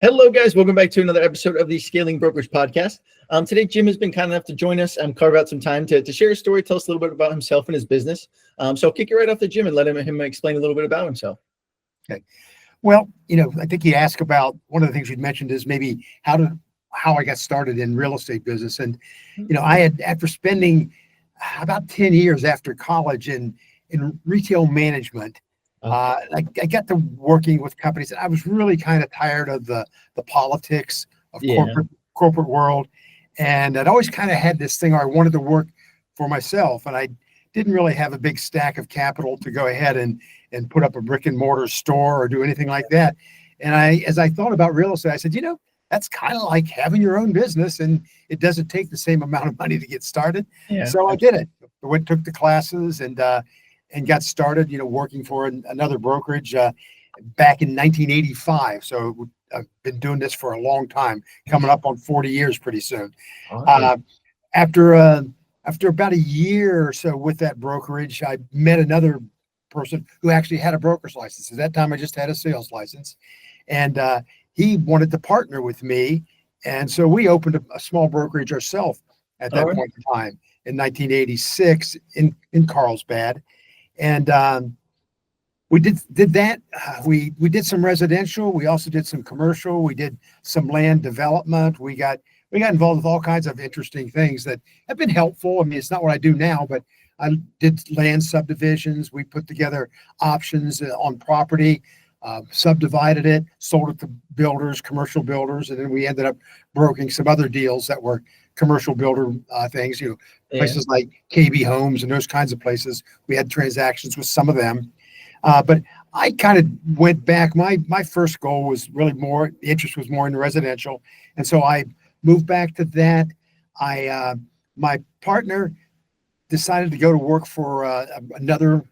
Hello, guys. Welcome back to another episode of the Scaling Brokerage podcast. Today, Jim has been kind enough to join us and carve out some time to share his story, tell us a little bit about himself and his business. So I'll kick it right off to Jim and let him explain a little bit about himself. Okay. Well, I think you asked about one of the things you'd mentioned is maybe how I got started in real estate business. And, I had, after spending about 10 years after college in retail management, I got to working with companies. I was really kind of tired of the politics of corporate world. And I'd always kind of had this thing where I wanted to work for myself. And I didn't really have a big stack of capital to go ahead and put up a brick and mortar store or do anything like that. And as I thought about real estate, I said, that's kind of like having your own business, and it doesn't take the same amount of money to get started. Yeah. So I did it. I took the classes and got started, working for another brokerage back in 1985. So I've been doing this for a long time, coming up on 40 years pretty soon. Awesome. After about a year or so with that brokerage, I met another person who actually had a broker's license. At that time, I just had a sales license, and he wanted to partner with me. And so we opened a small brokerage ourselves at that point in time in 1986 in Carlsbad. And we did that. We did some residential. We also did some commercial. We did some land development. We got involved with all kinds of interesting things that have been helpful. I mean, it's not what I do now, but I did land subdivisions. We put together options on property, subdivided it, sold it to builders, commercial builders, and then we ended up brokering some other deals that were commercial builder things, places like KB Homes and those kinds of places. We had transactions with some of them. But I kind of went back. My first goal was really the interest was more in the residential. And so I moved back to that. My partner decided to go to work for another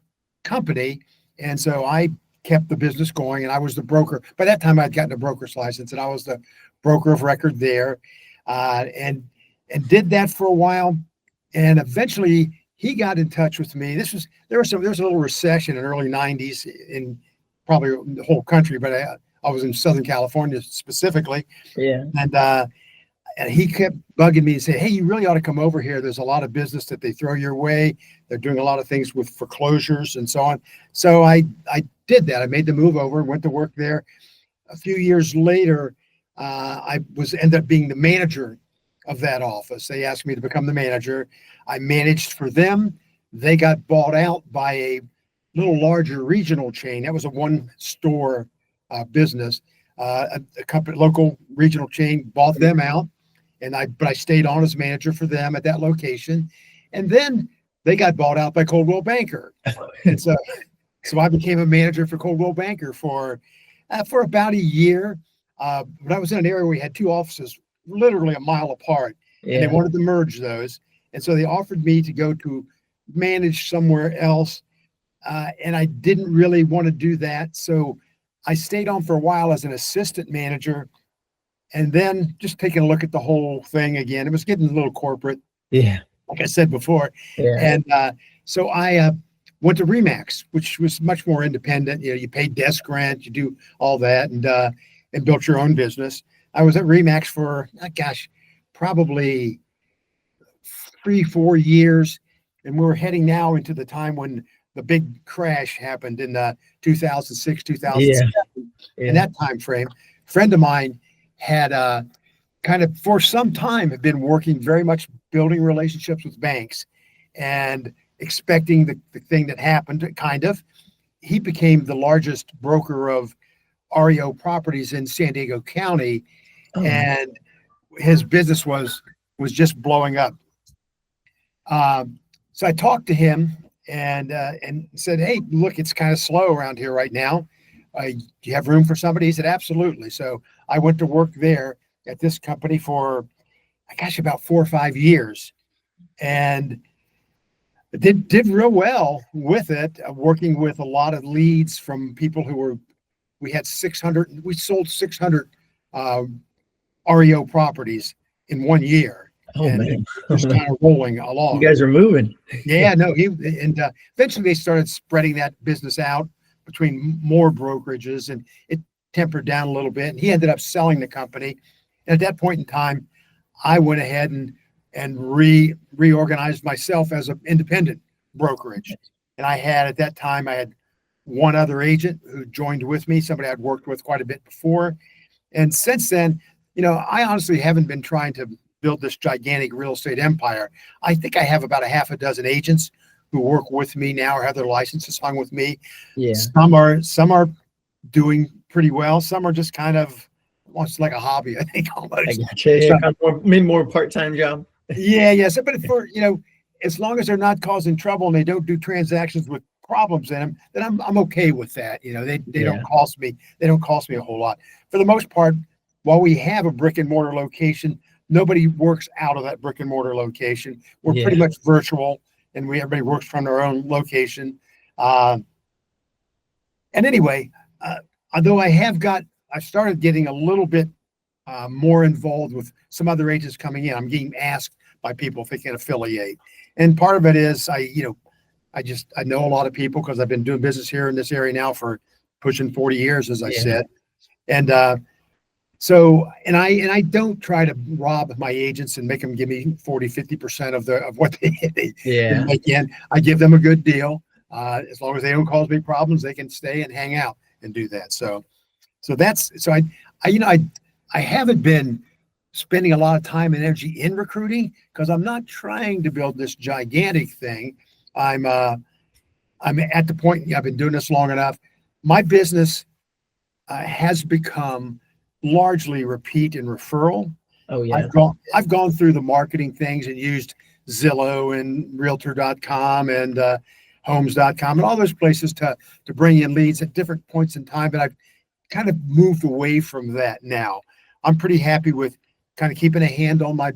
company. And so I kept the business going, and I was the broker. By that time, I'd gotten a broker's license, and I was the broker of record there, and did that for a while. And eventually, he got in touch with me. There was a little recession in the early 90s in probably the whole country, but I was in Southern California specifically. Yeah. And he kept bugging me and saying, "Hey, you really ought to come over here. There's a lot of business that they throw your way. They're doing a lot of things with foreclosures and so on." So I did that. I made the move over and went to work there. A few years later, I ended up being the manager of that office. They asked me to become the manager. I managed for them. They got bought out by a little larger regional chain. That was a one-store business. A company, local regional chain, bought them out. But I stayed on as manager for them at that location. And then they got bought out by Coldwell Banker. And so I became a manager for Coldwell Banker for about a year. But I was in an area where we had two offices literally a mile apart. Yeah. And they wanted to merge those. And so they offered me to go to manage somewhere else. And I didn't really want to do that. So I stayed on for a while as an assistant manager, and then just taking a look at the whole thing again. It was getting a little corporate. Yeah. Like I said before. Yeah. And so I went to Remax, which was much more independent. You pay desk rent, you do all that, and built your own business. I was at Remax for, probably 3-4 years. And we're heading now into the time when the big crash happened in 2006, 2007. Yeah. In that time frame, a friend of mine had kind of for some time had been working very much building relationships with banks and expecting the thing that happened, kind of. He became the largest broker of REO properties in San Diego County, and his business was just blowing up. So I talked to him and said, "Hey, look, it's kind of slow around here right now. Do you have room for somebody?" He said, "Absolutely." So I went to work there at this company for, about 4 or 5 years, and did real well with it, working with a lot of leads from people we sold 600 REO properties in 1 year. Oh, man. Just kind of rolling along. You guys are moving. Yeah, no, eventually they started spreading that business out between more brokerages, and it tempered down a little bit, and he ended up selling the company. And at that point in time, I went ahead and reorganized myself as an independent brokerage. And at that time, I had one other agent who joined with me, somebody I'd worked with quite a bit before. And since then, I honestly haven't been trying to build this gigantic real estate empire. I think I have about a half a dozen agents who work with me now or have their licenses hung with me. Yeah. Some are doing pretty well. Some are just kind of almost like a hobby, I think, almost. I gotcha. Yeah, kind of more part-time job. Yeah. So, but for, as long as they're not causing trouble and they don't do transactions with problems in them, then I'm okay with that. They don't cost me. They don't cost me a whole lot. For the most part, while we have a brick and mortar location, nobody works out of that brick and mortar location. We're pretty much virtual, and everybody works from their own location. And anyway, although I started getting a little bit more involved with some other agents coming in. I'm getting asked by people if they can affiliate, and part of it is I know a lot of people because I've been doing business here in this area now for pushing 40 years, as I said, and I don't try to rob my agents and make them give me 40-50% of what they make in. I give them a good deal. As long as they don't cause me problems, they can stay and hang out and do that. So I haven't been spending a lot of time and energy in recruiting because I'm not trying to build this gigantic thing. I'm at the point, I've been doing this long enough. My business has become largely repeat and referral. Oh yeah. I've gone through the marketing things and used Zillow and Realtor.com and Homes.com and all those places to bring in leads at different points in time. But I've kind of moved away from that now. I'm pretty happy with kind of keeping a hand on my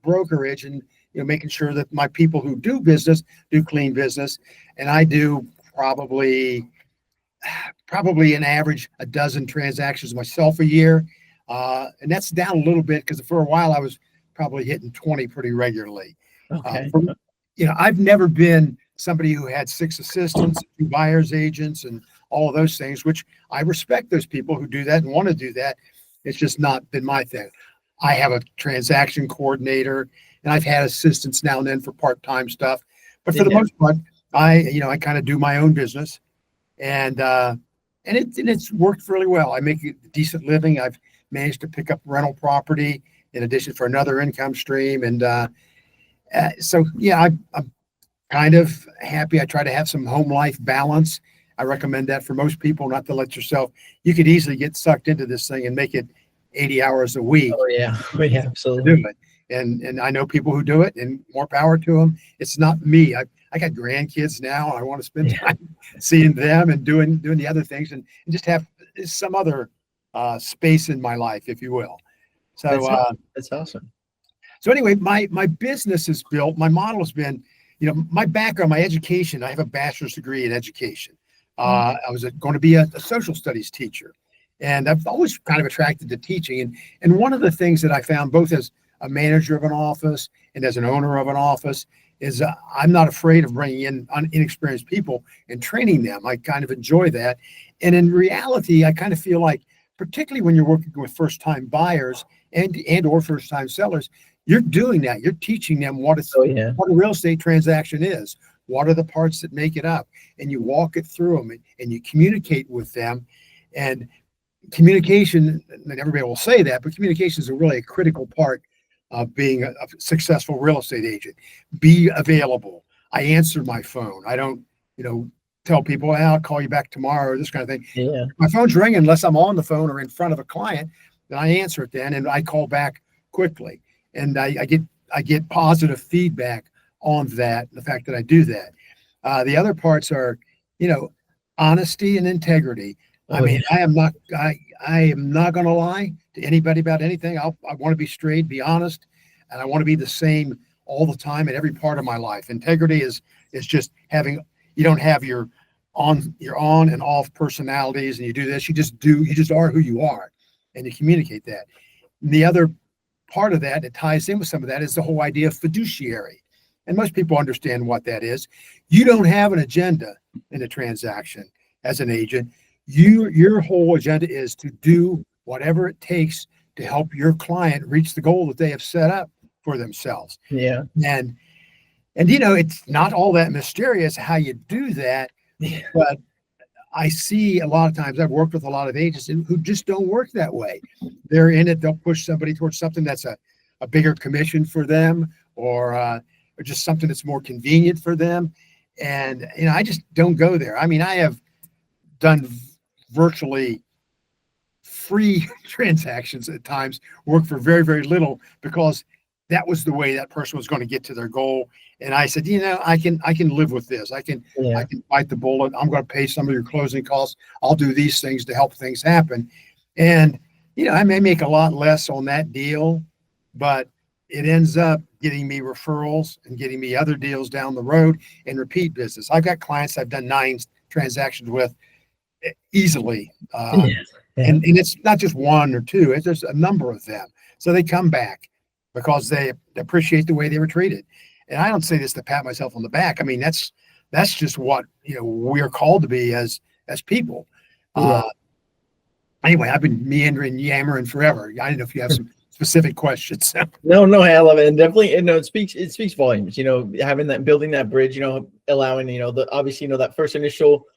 brokerage and making sure that my people who do business do clean business. And I do probably an average a dozen transactions myself a year. And that's down a little bit because for a while I was probably hitting 20 pretty regularly. Okay. I've never been somebody who had 6 assistants, 2 buyers agents, and all of those things, which I respect those people who do that and want to do that. It's just not been my thing. I have a transaction coordinator, and I've had assistants now and then for part-time stuff. But for the most part, I kind of do my own business, and it's worked really well. I make a decent living. I've managed to pick up rental property in addition for another income stream, and I'm kind of happy. I try to have some home life balance. I recommend that for most people, not to let yourself, you could easily get sucked into this thing and make it 80 hours a week. Oh yeah. Absolutely. Do it. And I know people who do it, and more power to them. It's not me. I got grandkids now. And I want to spend time seeing them and doing the other things and just have some other space in my life, if you will. So that's awesome. So anyway, my business is built. My model has been, my background, my education. I have a bachelor's degree in education. I was going to be a social studies teacher, and I've always kind of attracted to teaching. And one of the things that I found, both as a manager of an office and as an owner of an office, is I'm not afraid of bringing in inexperienced people and training them. I kind of enjoy that. And in reality, I kind of feel like, particularly when you're working with first-time buyers and or first-time sellers, you're doing that. You're teaching them what a real estate transaction is. What are the parts that make it up? And you walk it through them and you communicate with them. And communication, and everybody will say that, but communication is really a critical part of being a successful real estate agent. Be available. I answer my phone. I don't, tell people, I'll call you back tomorrow or this kind of thing. Yeah. My phone's ringing unless I'm on the phone or in front of a client, then I answer it then and I call back quickly. And I get positive feedback on that, the fact that I do that. The other parts are, honesty and integrity. I am not going to lie to anybody about anything. I want to be straight, be honest, and I want to be the same all the time in every part of my life. Integrity is just having, you don't have your on and off personalities and you do this, you just are who you are and you communicate that. And the other part of that ties in with some of that is the whole idea of fiduciary. And most people understand what that is. You don't have an agenda in a transaction as an agent. your whole agenda is to do whatever it takes to help your client reach the goal that they have set up for themselves. Yeah. And it's not all that mysterious how you do that, Yeah. but I see a lot of times, I've worked with a lot of agents who just don't work that way. They're in it, they'll push somebody towards something that's a bigger commission for them, or just something that's more convenient for them. And I just don't go there. I mean, I have done virtually free transactions at times, work for very, very little, because that was the way that person was going to get to their goal. And I said, I can live with this. I can bite the bullet. I'm going to pay some of your closing costs. I'll do these things to help things happen. And, I may make a lot less on that deal, but it ends up getting me referrals and getting me other deals down the road and repeat business. I've got clients I've done 9 transactions with easily. Yeah. And it's not just 1 or 2, there's a number of them. So they come back because they appreciate the way they were treated. And I don't say this to pat myself on the back. I mean, that's just what, we're called to be as people. Yeah. Anyway, I've been meandering, yammering forever. I don't know if you have some specific questions. No, I love it. And definitely, it speaks volumes, having that, building that bridge, allowing, obviously, that first initial,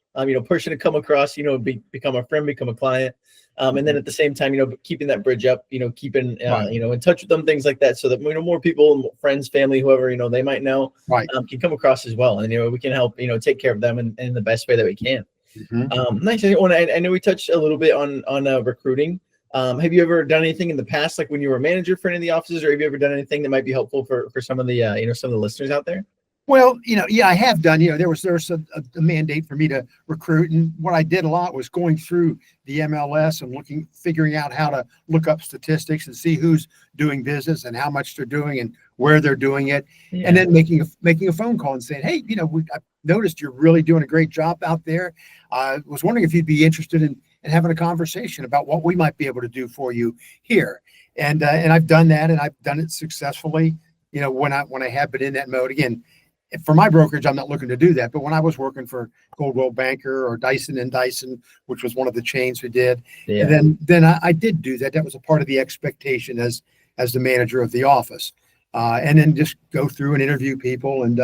person to come across, become a friend, become a client. And then at the same time, keeping that bridge up, keeping, Right. In touch with them, things like that, so that, more people, friends, family, whoever, they might know, Right. Can come across as well. And, we can help, take care of them in the best way that we can. Nice. I know we touched a little bit on recruiting. Have you ever done anything in the past, like when you were a manager for any of the offices, or have you ever done anything that might be helpful for some of the, some of the listeners out there? Well, I have done, there was a mandate for me to recruit. And what I did a lot was going through the MLS and figuring out how to look up statistics and see who's doing business and how much they're doing and where they're doing it. Yeah. And then making a phone call and saying, hey, I noticed you're really doing a great job out there. I was wondering if you'd be interested in having a conversation about what we might be able to do for you here. And I've done that, and I've done it successfully, when I have been in that mode. Again, for my brokerage, I'm not looking to do that. But when I was working for Coldwell Banker or Dyson and Dyson, which was one of the chains we did, Yeah. and then I did do that. That was a part of the expectation as the manager of the office. And then just go through and interview people. And,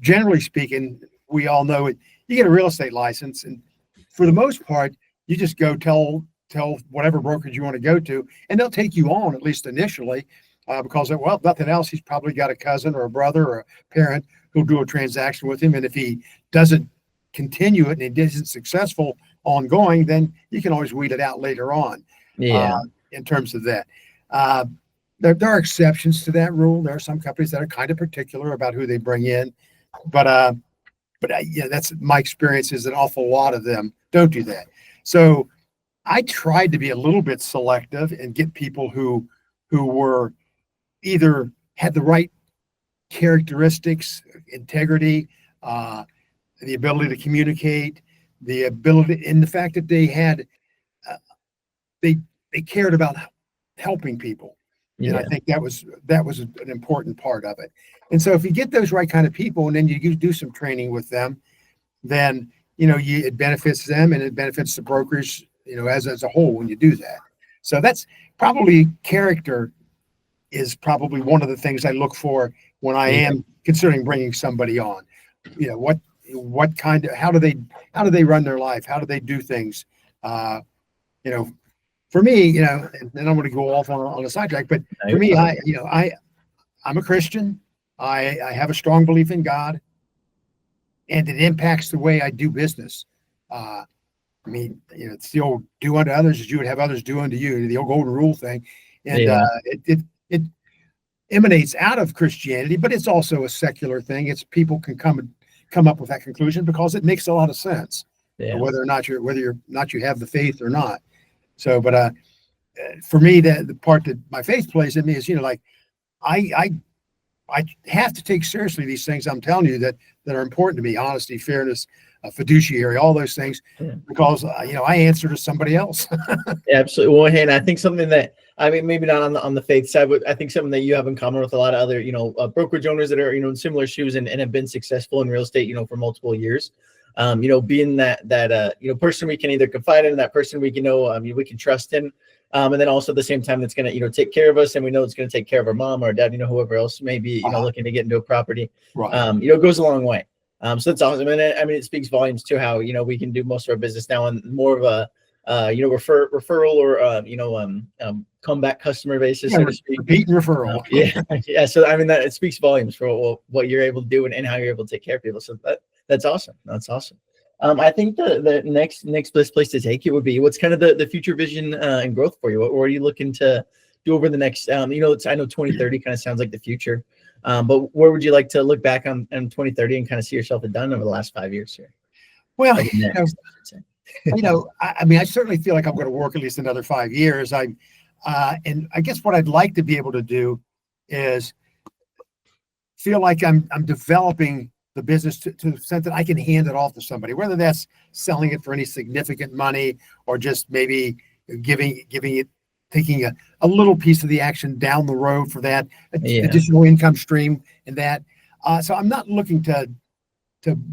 generally speaking, we all know it. You get a real estate license, and for the most part, you just go tell whatever brokerage you want to go to, and they'll take you on, at least initially. Because, well, nothing else, he's probably got a cousin or a brother or a parent who'll do a transaction with him. And if he doesn't continue it and it isn't successful ongoing, then you can always weed it out later on. Yeah. In terms of that. There are exceptions to that rule. There are some companies that are kind of particular about who they bring in. But that's my experience, is an awful lot of them don't do that. So I tried to be a little bit selective and get people who were either had the right characteristics, integrity, the ability to communicate, the ability, and the fact that they had, they cared about helping people. Yeah. And I think that was an important part of it. And so if you get those right kind of people, and then you do some training with them, then, it benefits them and it benefits the brokerage, as a whole when you do that. So that's probably character is probably one of the things I look for when I am considering bringing somebody on. What kind of, how do they run their life? How do they do things? For me, and then I'm going to go off on a sidetrack, but for me, I'm a Christian. I have a strong belief in God, and it impacts the way I do business. It's the old do unto others as you would have others do unto you, the old golden rule thing. And it emanates out of Christianity, but it's also a secular thing. It's people can come up with that conclusion because it makes a lot of sense, whether or not you have the faith or not. So, but for me, the part that my faith plays in me is, I have to take seriously these things I'm telling you that are important to me: honesty, fairness, fiduciary, all those things, because I answer to somebody else. Absolutely. Well, and I think something that, maybe not on the faith side, but I think something that you have in common with a lot of other, brokerage owners that are, in similar shoes and have been successful in real estate, for multiple years. being that person we can either confide in, that person we can we can trust in. And then also at the same time, that's going to, take care of us. And we know it's going to take care of our mom or dad, whoever else may be, looking to get into a property, Right. it goes a long way. So that's awesome. And it speaks volumes to how, we can do most of our business now on more of a, referral or, comeback customer basis, so to speak. Repeat and referral. Yeah. Yeah. So, that it speaks volumes for what you're able to do and how you're able to take care of people. So that's awesome. That's awesome. I think the next best place to take it would be, what's kind of the future vision and growth for you? What are you looking to do over the next, I know 2030 kind of sounds like the future, but where would you like to look back on 2030 and kind of see yourself done over the last 5 years here? Well, Next, I certainly feel like I'm going to work at least another 5 years. And I guess what I'd like to be able to do is feel like I'm developing the business to the extent that I can hand it off to somebody, whether that's selling it for any significant money or just maybe giving it, taking a little piece of the action down the road for that additional income stream and that. So I'm not looking to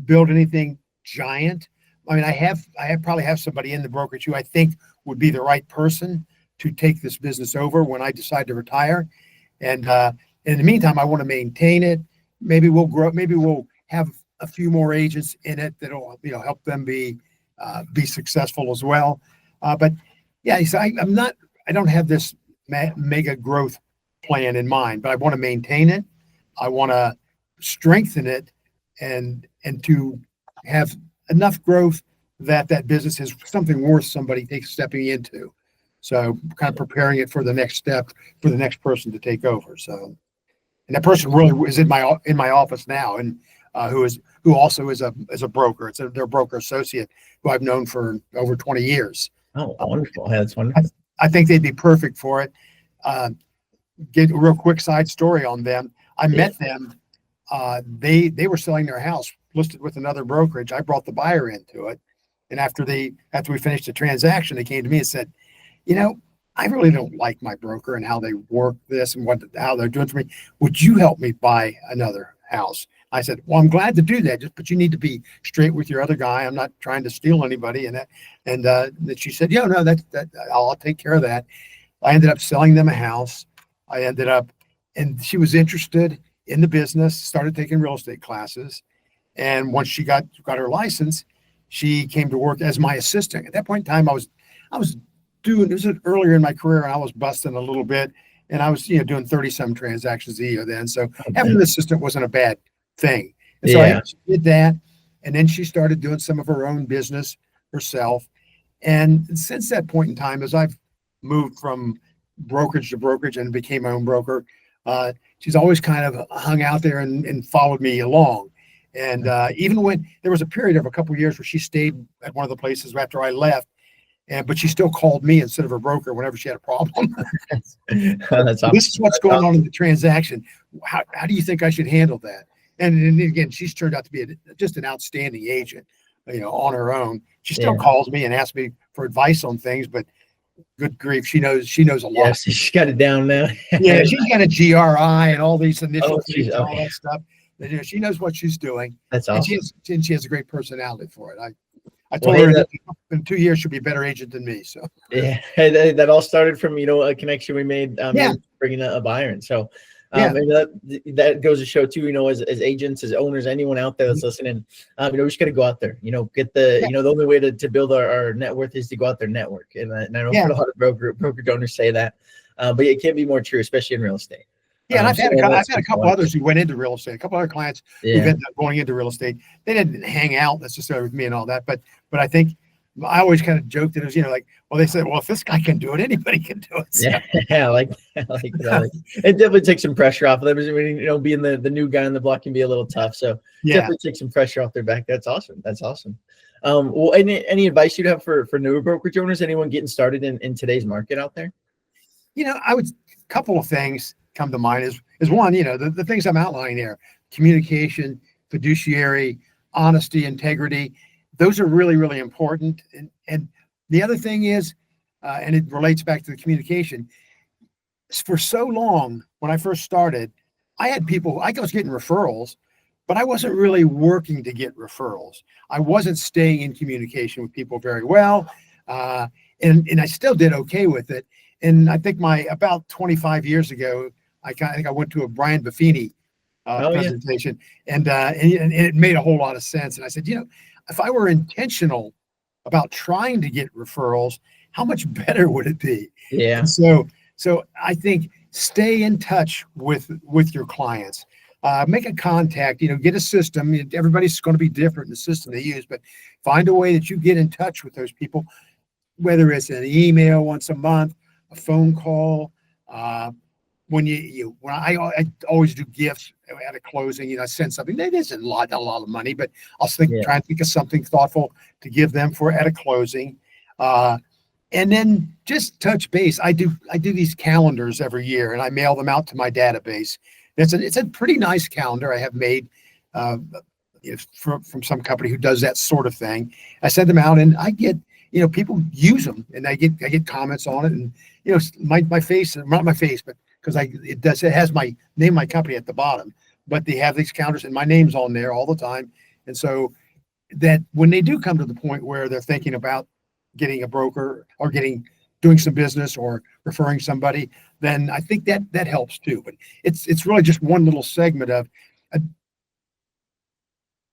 build anything giant. I probably have somebody in the brokerage who I think would be the right person to take this business over when I decide to retire. And in the meantime, I want to maintain it. Maybe we'll grow. Maybe we'll have a few more agents in it that'll help them be successful as well. But yeah, so I don't have this mega growth plan in mind, but I want to maintain it. I want to strengthen it and to have enough growth that business is something worth somebody stepping into. So kind of preparing it for the next step for the next person to take over. So, and that person really is in my office now, and who also is a broker. It's their broker associate who I've known for over 20 years. Oh, wonderful! Yeah, that's wonderful. I think they'd be perfect for it. Get a real quick side story on them. I met them. They were selling their house listed with another brokerage. I brought the buyer into it, and after we finished the transaction, they came to me and said, I really don't like my broker and how they work this and how they're doing for me. Would you help me buy another house? I said, well, I'm glad to do that, but you need to be straight with your other guy. I'm not trying to steal anybody. And she said, yeah, no, that I'll take care of that. I ended up selling them a house. And she was interested in the business, started taking real estate classes. And once she got her license, she came to work as my assistant. At that point in time, I was doing, this was earlier in my career, I was busting a little bit, and I was doing 30 some transactions a year then. So having an assistant wasn't a bad thing. And so I did that, and then she started doing some of her own business herself. And since that point in time, as I've moved from brokerage to brokerage and became my own broker, she's always kind of hung out there and followed me along. And even when there was a period of a couple of years where she stayed at one of the places after I left, but she still called me instead of her broker whenever she had a problem. That's awesome. This is what's going on in the transaction. How do you think I should handle that? And again, she's turned out to be just an outstanding agent, on her own. She still calls me and asks me for advice on things, but good grief, she knows a lot. Yes, she's got it down now. Yeah, she's got a GRI and all these initial things and all that stuff. She knows what she's doing. That's awesome. And she has a great personality for it. I told her that in 2 years she'll be a better agent than me. So yeah, that all started from a connection we made bringing a buyer in. So maybe that goes to show too. As agents, as owners, anyone out there that's listening, we just got to go out there. Get the the only way to build our net worth is to go out there and network. And I know a lot of brokerage owners say that, but it can't be more true, especially in real estate. Yeah, and I've had a couple others who went into real estate. A couple other clients who ended up going into real estate. They didn't hang out necessarily with me and all that, but I think I always kind of joked that it was, they said, well, if this guy can do it, anybody can do it. So. Yeah, I like that. It definitely takes some pressure off of them. Being the new guy on the block can be a little tough. So definitely take some pressure off their back. That's awesome. That's awesome. Well, any advice you'd have for newer brokerage owners? Anyone getting started in today's market out there? A couple of things come to mind is one, the things I'm outlining there: communication, fiduciary, honesty, integrity. Those are really, really important. And the other thing is, and it relates back to the communication, for so long, when I first started, I was getting referrals, but I wasn't really working to get referrals. I wasn't staying in communication with people very well. And I still did okay with it. And I think about 25 years ago, I think I went to a Brian Buffini presentation, and it made a whole lot of sense. And I said, if I were intentional about trying to get referrals, how much better would it be? Yeah. And so I think stay in touch with your clients. Make a contact, get a system. Everybody's going to be different in the system they use, but find a way that you get in touch with those people, whether it's an email once a month, a phone call. When I always do gifts at a closing, I send something that isn't not a lot of money, but I'll try and think of something thoughtful to give them at a closing. And then just touch base. I do these calendars every year, and I mail them out to my database. It's a pretty nice calendar I have made from some company who does that sort of thing. I send them out, and I get people use them, and I get comments on it, and my face, not my face, but because it has my name, my company at the bottom, but they have these calendars and my name's on there all the time. And so that when they do come to the point where they're thinking about getting a broker or doing some business or referring somebody, then I think that helps too. But it's really just one little segment of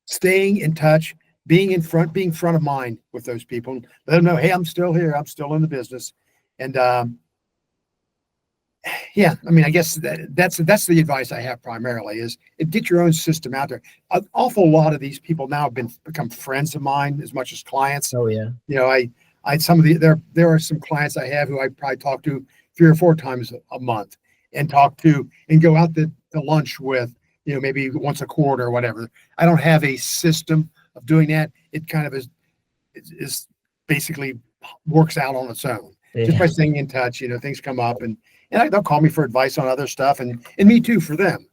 staying in touch, being front of mind with those people. Let them know, hey, I'm still here. I'm still in the business. And I guess that's the advice I have primarily is get your own system out there. An awful lot of these people now have become friends of mine as much as clients. Oh yeah. There are some clients I have who I probably talk to 3 or 4 times a month and talk to and go out to lunch with, maybe once a quarter or whatever. I don't have a system of doing that. It kind of is basically works out on its own. Yeah. Just by staying in touch, things come up and they'll call me for advice on other stuff and me too for them.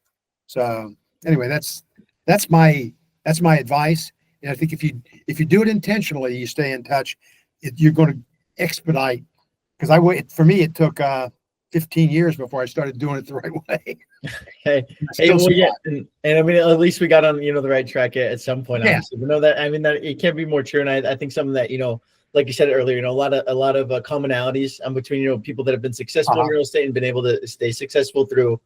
So anyway, that's my advice. And I think if you do it intentionally, you stay in touch, you're going to expedite. Because for me, it took 15 years before I started doing it the right way. Hey, well, yeah, and I mean, at least we got on the right track at some point. Yeah. Obviously, we know that. I mean, that it can't be more true. And I think something that like you said earlier, a lot of commonalities between people that have been successful in real estate and been able to stay successful through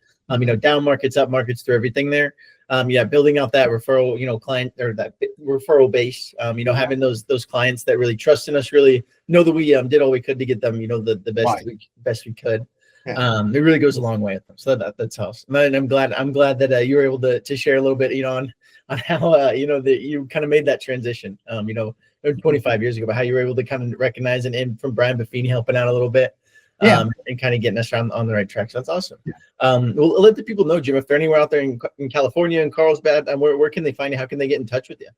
down markets, up markets, through everything there. Building out that referral client or that referral base. Having those clients that really trust in us, really know that we did all we could to get them the best we could. Yeah. It really goes a long way with them. So that's awesome. And I'm glad that you were able to share a little bit on how that you kind of made that transition 25 years ago, but how you were able to kind of recognize and from Brian Buffini helping out a little bit and kind of getting us on the right track. So that's awesome. Yeah. We'll let the people know, Jim, if they're anywhere out there in California and Carlsbad, where can they find you? How can they get in touch with you?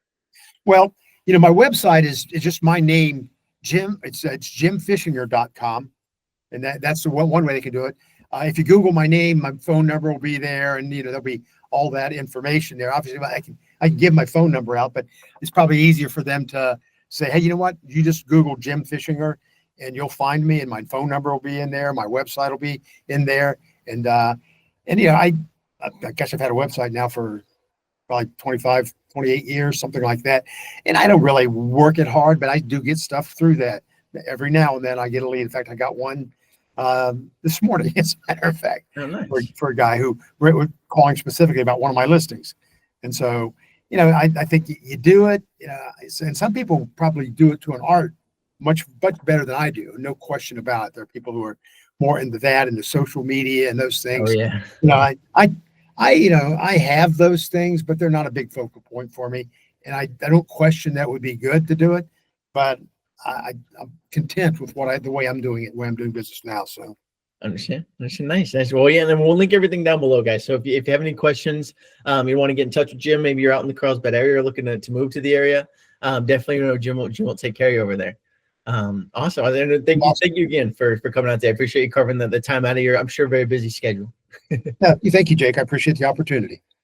Well, my website is just my name, Jim. It's jimfishinger.com. And that's the one way they can do it. If you Google my name, my phone number will be there, and there'll be all that information there. Obviously, I can give my phone number out, but it's probably easier for them to say, hey, you know what? You just Google Jim Fishinger, and you'll find me, and my phone number will be in there. My website will be in there, and I guess I've had a website now for probably 25, 28 years, something like that. And I don't really work it hard, but I do get stuff through that. Every now and then I get a lead. In fact, I got one this morning, as a matter of fact, for a guy who was calling specifically about one of my listings. And so, I think you do it, and some people probably do it to an art much better than I do. No question about it. There are people who are more into that, into social media and those things. Oh, yeah. I have those things, but they're not a big focal point for me. And I don't question that would be good to do it, but I'm content with the way I'm doing it, the way I'm doing business now. So understand. Nice. Well, yeah, and then we'll link everything down below, guys. So if you have any questions, you want to get in touch with Jim, maybe you're out in the Carlsbad area or looking to move to the area, definitely Jim will take care of you over there. Awesome. Thank you again for coming out today. I appreciate you carving the time out of your, I'm sure, very busy schedule. Thank you, Jake. I appreciate the opportunity.